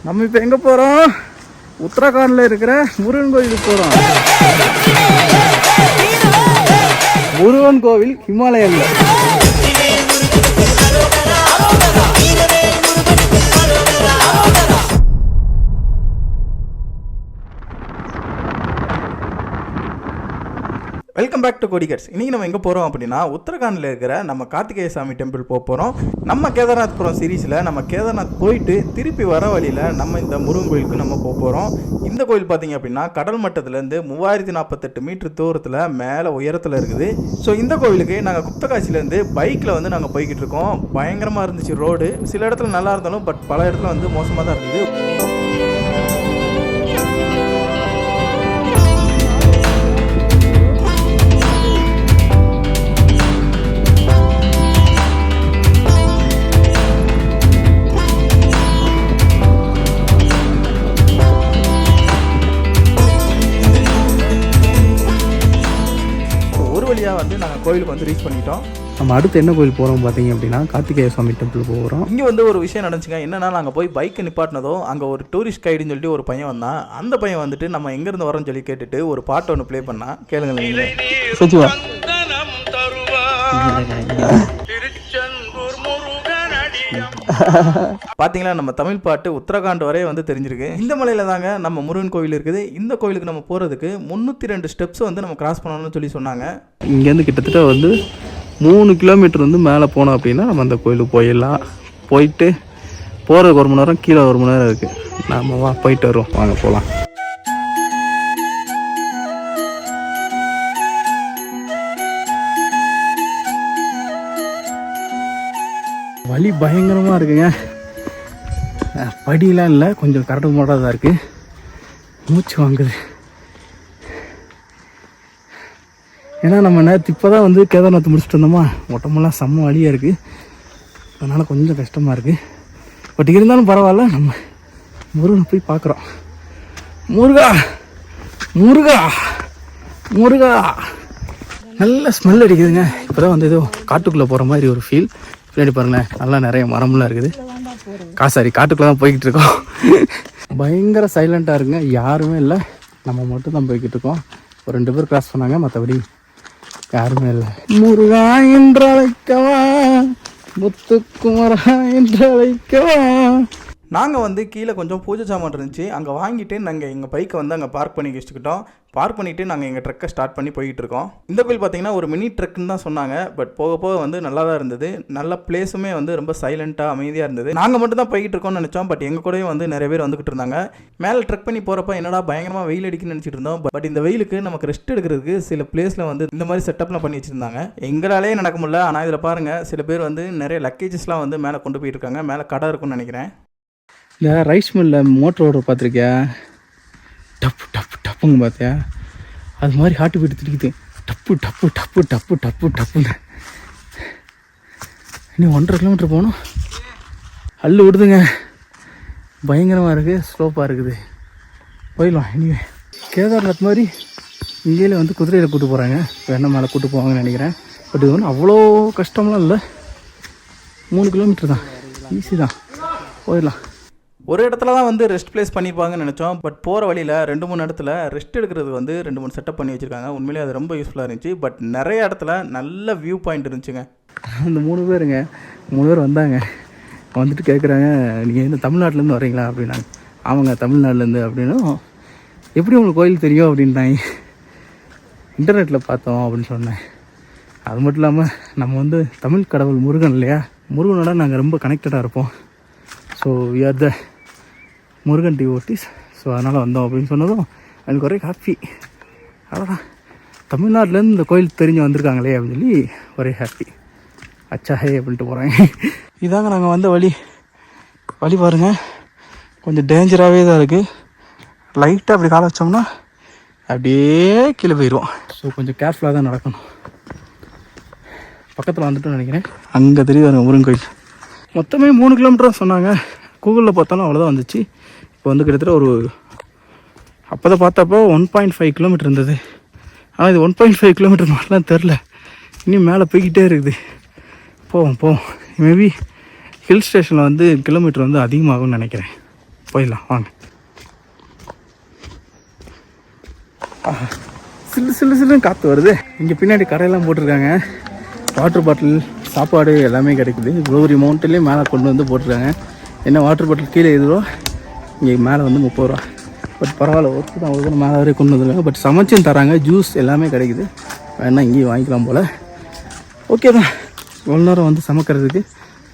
நம்ம இப்போ எங்கே போகிறோம்? உத்தரகாண்டில் இருக்கிற முருகன் கோயிலுக்கு போகிறோம். முருகன் கோவில் ஹிமாலயனில். வெல்கம் பேக் டு கோடிகர்ஸ். இன்றைக்கி நம்ம எங்கே போகிறோம் அப்படின்னா உத்தரகாண்டில் இருக்கிற நம்ம கார்த்திகேய சாமி டெம்பிள் போக போகிறோம். நம்ம கேதார்நாத் புரம் சீரீஸில் நம்ம கேதார்நாத் போயிட்டு திருப்பி வர வழியில் நம்ம இந்த முருகன் கோயிலுக்கு நம்ம போக போகிறோம். இந்த கோயில் பார்த்திங்க அப்படின்னா கடல் மட்டத்துலேருந்து 3048 மீட்டர் தூரத்தில் மேலே உயரத்தில் இருக்குது. ஸோ இந்த கோவிலுக்கு நாங்கள் குப்தகாசிலேருந்து பைக்கில் வந்து நாங்கள் போய்கிட்டு இருக்கோம். பயங்கரமாக இருந்துச்சு ரோடு. சில இடத்துல நல்லா இருந்தாலும் பட் பல இடத்துல வந்து மோசமாக தான் இருந்தது. வந்து நாங்கள் கோயிலுக்கு வந்து ரீச் பண்ணிட்டோம். நம்ம அடுத்து என்ன கோயில் போகிறோம் பார்த்தீங்க அப்படின்னா கார்த்திகேய சுவாமி டெம்பிள் போகிறோம். இங்கே வந்து ஒரு விஷயம் நடந்துச்சுங்க. என்னன்னா நாங்கள் போய் பைக்கை நிப்பாட்டினதும் அங்கே ஒரு டூரிஸ்ட் கைடுன்னு சொல்லிட்டு ஒரு பையன் வந்தான். அந்த பையன் வந்துட்டு நம்ம எங்கேருந்து வரோன்னு சொல்லி கேட்டுட்டு ஒரு பாட்டு ஒன்று ப்ளே பண்ணா. கேளுங்களேன். பார்த்தீங்களா, நம்ம தமிழ் பாட்டு உத்தரகாண்ட் வரை வந்து தெரிஞ்சிருக்கு. இந்த மலையில தாங்க நம்ம முருகன் கோவில் இருக்குது. இந்த கோயிலுக்கு நம்ம போகிறதுக்கு 302 ஸ்டெப்ஸ் வந்து நம்ம கிராஸ் பண்ணணும்னு சொல்லி சொன்னாங்க. இங்கேருந்து கிட்டத்தட்ட வந்து 3 கிலோமீட்டர் வந்து மேலே போனோம் அப்படின்னா நம்ம அந்த கோயிலுக்கு போயிடலாம். போயிட்டு போகிறதுக்கு 1 மணி நேரம், கீழே 1 மணி நேரம் இருக்குது. நம்ம போயிட்டு வருவோம், வாங்க போகலாம். வலி பயங்கரமாக இருக்குங்க. படியெலாம் இல்லை, கொஞ்சம் கரடு முரடாக தான் இருக்குது. மூச்சு வாங்குது. ஏன்னா நம்ம நேற்று இப்போ தான் வந்து கேதார்நாத் முடிச்சுட்டு வந்தோமா, உடம்பெல்லாம் செம்ம வலியாக இருக்குது. அதனால் கொஞ்சம் கஷ்டமாக இருக்குது. பட் இருந்தாலும் பரவாயில்ல, நம்ம முருகனை போய் பார்க்குறோம். முருகா முருகா முருகா. நல்ல ஸ்மெல் அடிக்குதுங்க. இப்போ தான் வந்து ஏதோ காட்டுக்குள்ளே போகிற மாதிரி ஒரு ஃபீல். பின்னாடி பாருங்களேன், நல்லா நிறைய மரம்லாம் இருக்குது. காட்டுக்குள்ளே தான் போய்கிட்டு இருக்கோம். பயங்கர சைலண்ட்டாக இருக்குங்க, யாருமே இல்லை. நம்ம மட்டும் தான் போய்கிட்டு இருக்கோம். ஒரு 2 பேர் கிராஸ் பண்ணாங்க, மற்றபடி யாருமே இல்லை. முருகா என்று அழைக்கவா, முத்துக்குமரா என்று அழைக்கவா. நாங்கள் வந்து கீழே கொஞ்சம் பூஜை சாமான் இருந்துச்சு, அங்கே வாங்கிட்டு நாங்கள் எங்கள் பைக்கை வந்து அங்கே பார்க் பண்ணி வச்சுக்கிட்டோம். பார்க் பண்ணிவிட்டு நாங்கள் எங்கள் ட்ரக்கை ஸ்டார்ட் பண்ணி போய்கிட்டு இருக்கோம். இந்த கோயில் பார்த்தீங்கன்னா ஒரு மினி ட்ரக்குன்னு தான் சொன்னாங்க. பட் போக போக வந்து நல்லா தான் இருந்தது. நல்ல பிளேஸுமே வந்து ரொம்ப சைலண்ட்டாக அமைதியாக இருந்தது. நாங்கள் மட்டும் தான் போய்கிட்டு இருக்கோம்னு நினச்சோம். பட் எங்கள் கூடவே வந்து நிறைய பேர் வந்துக்கிட்டு இருந்தாங்க. மேலே ட்ரக் பண்ணி போகிறப்ப என்னடா பயங்கரமாக வெயில் அடிக்குன்னு நினச்சிட்டு இருந்தோம். பட் இந்த வெயிலுக்கு நமக்கு ரெஸ்ட் எடுக்கிறதுக்கு சில பிளேஸில் வந்து இந்த மாதிரி செட்டப்லாம் பண்ணி வச்சுருந்தாங்க. எங்களாலே நடக்க முடியல. ஆனால் இதில் பாருங்கள், சில பேர் வந்து நிறைய லக்கேஜஸ்லாம் வந்து மேலே கொண்டு போயிட்டு இருக்காங்க. மேலே கடை இருக்குன்னு நினைக்கிறேன். இந்த ரைஸ் மில்லில் மோட்டர் ஓடுற பார்த்துருக்கியா? டப்பு டப்பு டப்புங்க பார்த்தியா? அது மாதிரி ஹார்ட் பீட் திடிக்குது. டப்பு டப்பு டப்பு டப்பு டப்பு டப்புன்னு. இன்னும் 1.5 கிலோமீட்டர் போகணும். அள்ளு விடுதுங்க. பயங்கரமாக இருக்குது, ஸ்லோப்பாக இருக்குது. போயிடலாம். இனிமே கேதார்நாத் மாதிரி இங்கேயே வந்து குதிரையில் கூப்பிட்டு போகிறாங்க. வெண்ணை மேலே கூப்பிட்டு போவாங்கன்னு நினைக்கிறேன். பட் இது வந்து அவ்வளோ கஷ்டம்லாம் இல்லை. 3 கிலோமீட்டர் தான், ஈஸி தான், போயிடலாம். ஒரு இடத்துல தான் வந்து ரெஸ்ட் பிளேஸ் பண்ணிப்பாங்கன்னு நினச்சோம். பட் போகிற வழியில் 2-3 இடத்துல ரெஸ்ட் எடுக்கிறது வந்து 2-3 செட்டப் பண்ணி வச்சுருக்காங்க. உண்மையிலே அது ரொம்ப யூஸ்ஃபுல்லாக இருந்துச்சு. பட் நிறைய இடத்துல நல்ல வியூ பாயிண்ட் இருந்துச்சுங்க. அந்த 3 பேருங்க 3 பேர் வந்தாங்க. வந்துட்டு கேட்குறாங்க, நீங்கள் என்ன தமிழ்நாட்டிலேருந்து வரீங்களா அப்படின்னாங்க. ஆமாங்க, தமிழ்நாட்டிலேருந்து. அப்படின்னும் எப்படி உங்களுக்கு கோயில் தெரியும் அப்படின்ட்டாங்க. இன்டர்நெட்டில் பார்த்தோம் அப்படின்னு சொன்னேன். அது மட்டும் இல்லாமல் நம்ம வந்து தமிழ் கடவுள் முருகன் இல்லையா, முருகனோட நாங்கள் ரொம்ப கனெக்டடாக இருப்போம். So we are the Murugan devotees. So அதனால் வந்தோம் அப்படின்னு சொன்னதும் எனக்கு ஒரே ஹாப்பி. அதான் தமிழ்நாட்டிலேருந்து இந்த கோயில் தெரிஞ்சு வந்திருக்காங்களே அப்படின்னு சொல்லி ஒரே ஹாப்பி. அச்சாஹே அப்படின்ட்டு போகிறாங்க. இதாங்க நாங்கள் வந்த வழி பாருங்கள், கொஞ்சம் டேஞ்சராகவே தான் இருக்குது. லைட்டாக அப்படி காலை வச்சோம்னா அப்படியே கீழே போயிடுவோம். ஸோ கொஞ்சம் கேர்ஃபுல்லாக தான் நடக்கணும். பக்கத்தில் வந்துட்டோன்னு நினைக்கிறேன். அங்கே தெரியுது முருகன் கோயில். மொத்தமே 3 கிலோமீட்டர் சொன்னாங்க. கூகுளில் பார்த்தாலும் அவ்வளோதான் வந்துச்சு. இப்போ வந்து கிட்டத்தட்ட ஒரு அப்போ தான் பார்த்தப்போ 1.5 கிலோமீட்டர் இருந்தது. ஆனால் இது 1.5 கிலோமீட்டர் மாதிரிலாம் தெரில. இன்னும் மேலே போய்கிட்டே இருக்குது. போவோம். மேபி ஹில் ஸ்டேஷனில் வந்து கிலோமீட்டர் வந்து அதிகமாகும்னு நினைக்கிறேன். போயிடலாம் வாங்க. சில்லு சில்லு சில்லுன்னு காற்று வருது. இங்கே பின்னாடி கடையெல்லாம் போட்டிருக்காங்க. வாட்டர் பாட்டில், சாப்பாடு எல்லாமே கிடைக்குது. க்ளோரி மவுண்ட்லேயே மேலே கொண்டு வந்து போட்டிருக்காங்க. என்ன வாட்டர் பாட்டில் கீழே 20 ரூபா, இங்கே மேலே வந்து 30 ரூபா. பட் பரவாயில்ல, ஒர்க்கு தான். அவ்வளோ மேலே வரையும் கொண்டு வந்துருக்காங்க. பட் சமைச்சும் தராங்க, ஜூஸ் எல்லாமே கிடைக்குது. வேணா இங்கேயும் வாங்கிக்கலாம் போல். ஓகே தான், இவ்வளோ நேரம் வந்து சமைக்கிறதுக்கு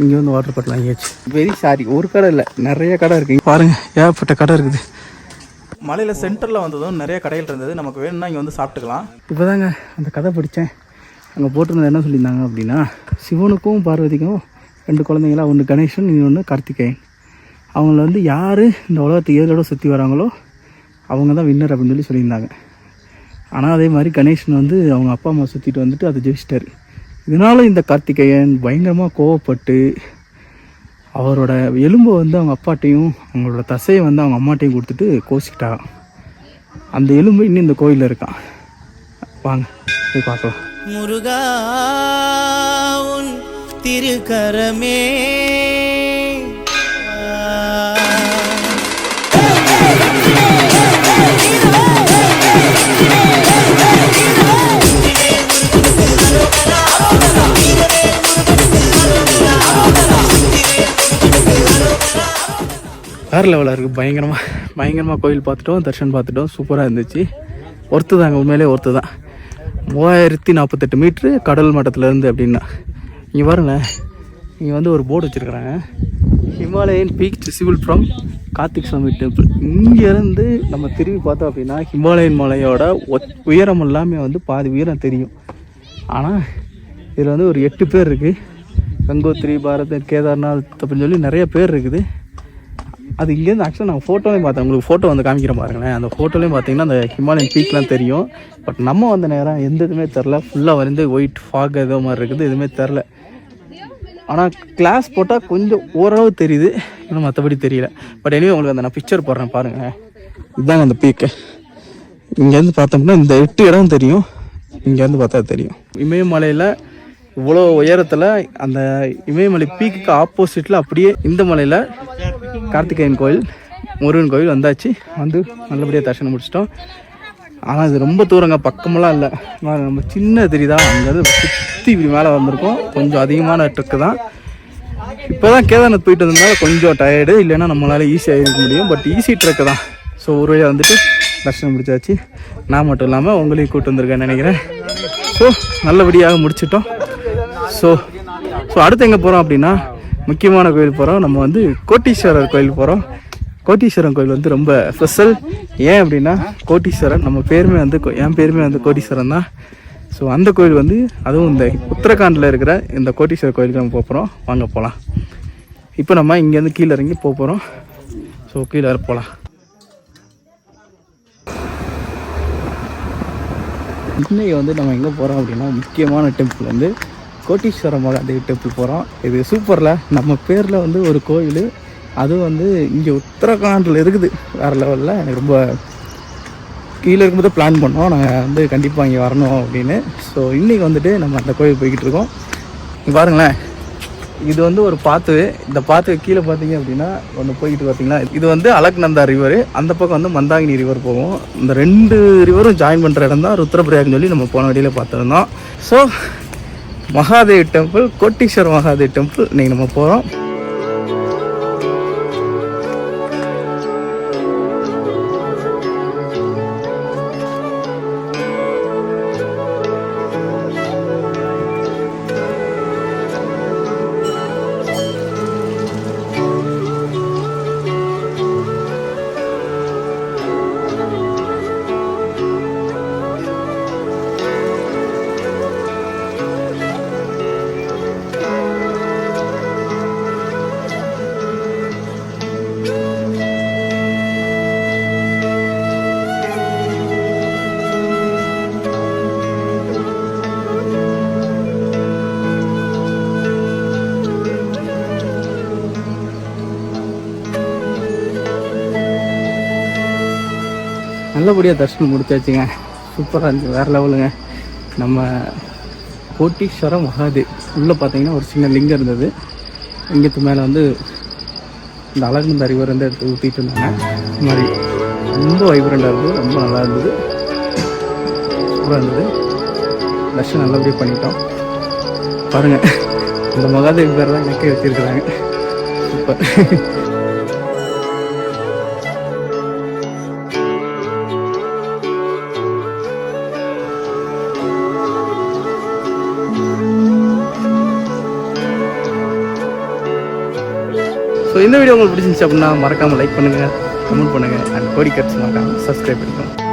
இங்கே வந்து வாட்டர் பாட்டில் வாங்கியாச்சு. வெரி சாரி, ஒரு கடை இல்லை, நிறைய கடை இருக்குது. பாருங்கள், ஏகப்பட்ட கடை இருக்குது. மலையில் சென்டரில் வந்ததும் நிறைய கடைகள் இருந்தது. நமக்கு வேணும்னா இங்கே வந்து சாப்பிட்டுக்கலாம். இப்போ தாங்க அந்த கதை படித்தேன். அங்கே போட்டிருந்தது என்ன சொல்லியிருந்தாங்க அப்படின்னா, சிவனுக்கும் பார்வதிக்கும் 2 குழந்தைங்களா, ஒன்று கணேசன், இன்னொன்று கார்த்திகேயன். அவங்கள வந்து யார் இந்த உலகத்தை 7 தடவை சுற்றி வராங்களோ அவங்க தான் வின்னர் அப்படின்னு சொல்லியிருந்தாங்க. ஆனால் அதே மாதிரி கணேசன் வந்து அவங்க அப்பா அம்மா சுற்றிட்டு வந்துட்டு அதை ஜெயிச்சிட்டார். இதனால இந்த கார்த்திகேயன் பயங்கரமாக கோவப்பட்டு அவரோட எலும்பை வந்து அவங்க அப்பாட்டையும் அவங்களோட தசையை வந்து அவங்க அம்மாட்டையும் கொடுத்துட்டு கோச்சிக்கிட்டாங்க. அந்த எலும்பு இன்னும் இந்த கோயிலில் இருக்கான். வாங்க போய் பார்க்கலாம். முருகா உன் திருக்கரமே வேறு லெவலாக இருக்குது. பயங்கரமாக கோயில் பார்த்துட்டோம், தர்ஷன் பார்த்துட்டோம். சூப்பராக இருந்துச்சு. ஒர்த்து தாங்க, உண்மையிலே ஒர்த்து தான். 3048 மீட்ரு கடல் மட்டத்துலேருந்து அப்படின்னா. இங்கே பாருங்க, இங்கே வந்து ஒரு போர்டு வச்சுருக்குறாங்க. Himalayan peak visible from Karthik Swami temple. இங்கேருந்து நம்ம திரும்பி பார்த்தோம் அப்படின்னா ஹிமாலயன் மலையோட உயரம் எல்லாமே வந்து பாதி உயரம் தெரியும். ஆனால் இதில் வந்து ஒரு 8 பேர் இருக்குது. கங்கோத்ரி, பாரத், கேதார்நாத் அப்படின்னு சொல்லி நிறைய பேர் இருக்குது. அது இங்கேருந்து ஆக்சுவலாக நான் ஃபோட்டோலையும் பார்த்தேன். உங்களுக்கு ஃபோட்டோ வந்து காமிக்கிறேன் பாருங்களேன். அந்த ஃபோட்டோலையும் பார்த்தீங்கன்னா அந்த ஹிமாலயன் பீக்லாம் தெரியும். பட் நம்ம வந்த நேரம் எந்த இதுவுமே தெரில. ஃபுல்லாக வந்து ஒயிட் ஃபாக் ஏதோ மாதிரி இருக்குது, எதுவுமே தெரில. ஆனால் கிளாஸ் போட்டால் கொஞ்சம் ஓரளவு தெரியுது, இன்னும் மற்றபடி தெரியல. பட் எனிவே உங்களுக்கு அந்த நான் பிக்சர் போடுறேன் பாருங்கள். இதுதாங்க அந்த பீக்கு. இங்கேருந்து பார்த்தோம்னா இந்த 8 இடம் தெரியும். இங்கேருந்து பார்த்தா தெரியும். இமயமலையில் இவ்வளோ உயரத்தில் அந்த இமயமலை பீக்குக்கு ஆப்போசிட்டில் அப்படியே இந்த மலையில் கார்த்திகேயன் கோயில், முருகன் கோயில் வந்தாச்சு. வந்து நல்லபடியாக தரிசனம் முடிச்சிட்டோம். ஆனால் இது ரொம்ப தூரங்க, பக்கமெல்லாம் இல்லை. நம்ம சின்ன தெரியுதா, அங்கேருந்து சுற்றி இப்படி மேலே வந்திருக்கோம். கொஞ்சம் அதிகமான ட்ரிக்கு தான். இப்போ தான் கேதார்நாத் போயிட்டு வந்ததுனால கொஞ்சம் டயர்டு, இல்லைன்னா நம்மளால் ஈஸியாக இருக்க முடியும். பட் ஈஸி ட்ரக்கு தான். ஸோ ஒரு வழியாக வந்துட்டு தரிசனம் முடிச்சாச்சு. நான் மட்டும் இல்லாமல் உங்களையும் கூப்பிட்டு வந்திருக்கேன்னு நினைக்கிறேன். ஸோ நல்லபடியாக முடிச்சிட்டோம். ஸோ அடுத்து எங்கே போகிறோம் அப்படின்னா முக்கியமான கோயில் போகிறோம். நம்ம வந்து கோட்டீஸ்வரர் கோயில் போகிறோம். கோட்டீஸ்வரன் கோயில் வந்து ரொம்ப ஸ்பெஷல். ஏன் அப்படின்னா கோட்டீஸ்வரன் நம்ம பேருமே வந்து என் பேருமே வந்து கோட்டீஸ்வரன் தான். ஸோ அந்த கோயில் வந்து அதுவும் இந்த உத்தரகாண்டில் இருக்கிற இந்த கோட்டீஸ்வரர் கோயிலுக்கு நம்ம போகிறோம். வாங்க போகலாம். இப்போ நம்ம இங்கேருந்து கீழே இறங்கி போகிறோம். ஸோ கீழே போகலாம். இன்றைக்கி வந்து நம்ம எங்கே போகிறோம் அப்படின்னா முக்கியமான டெம்பிள் வந்து கோட்டீஸ்வர மகாதேவ் டெம்பிள் போகிறோம். இது சூப்பரில் நம்ம பேரில் வந்து ஒரு கோயில், அதுவும் வந்து இங்கே உத்தரகாண்டில் இருக்குது. வேறு லெவலில் எனக்கு ரொம்ப கீழே இருக்கும்போது பிளான் பண்ணோம் நாங்கள் வந்து கண்டிப்பாக இங்கே வரணும் அப்படின்னு. ஸோ இன்றைக்கி வந்துட்டு நம்ம அந்த கோயில் போய்கிட்டு இருக்கோம். இங்கே பாருங்களேன், இது வந்து ஒரு பாத்து. இந்த பாத்து கீழே பார்த்தீங்க அப்படின்னா ஒன்று போய்கிட்டு பார்த்தீங்கன்னா இது வந்து அலக்நந்தா ரிவர். அந்த பக்கம் வந்து மந்தாகினி ரிவர் போகும். இந்த 2 ரிவரும் ஜாயின் பண்ணுற இடம் தான் ருத்ரபிரயாக்னு சொல்லி நம்ம போன வழியில் பார்த்துருந்தோம். So Mahadev temple, Koteswara Mahadev temple இன்றைக்கி நம்ம போகிறோம். நல்லபடியாக தரிசனம் முடிச்சாச்சுங்க. சூப்பராக இருந்துச்சு, வேறு லெவலுங்க. நம்ம கோட்டீஸ்வர மகாதேவ் உள்ளே பார்த்தீங்கன்னா ஒரு சின்ன லிங்கம் இருந்தது. லிங்கத்து மேலே வந்து இந்த அழகுந்த ரிவர் வந்து எடுத்து ஊற்றிட்டு இருந்தாங்க. இந்த மாதிரி ரொம்ப வைப்ரண்டாக இருந்தது, ரொம்ப நல்லா இருந்தது, சூப்பராக இருந்தது. தர்ஷன் நல்லபடியாக பண்ணிட்டோம். பாருங்கள், இந்த மகாதேவி பேர் தான் எனக்கே வச்சுருக்குறாங்க. சூப்பர். ஸோ இந்த வீடியோ உங்களுக்கு பிடிச்சிருந்துச்சு அப்படின்னா மறக்காமல் லைக் பண்ணுங்கள், கமெண்ட் பண்ணுங்கள், அண்ட் கோடி கட்ஸ் மறக்காமல் சப்ஸ்கிரைப் பண்ணிக்கோங்க.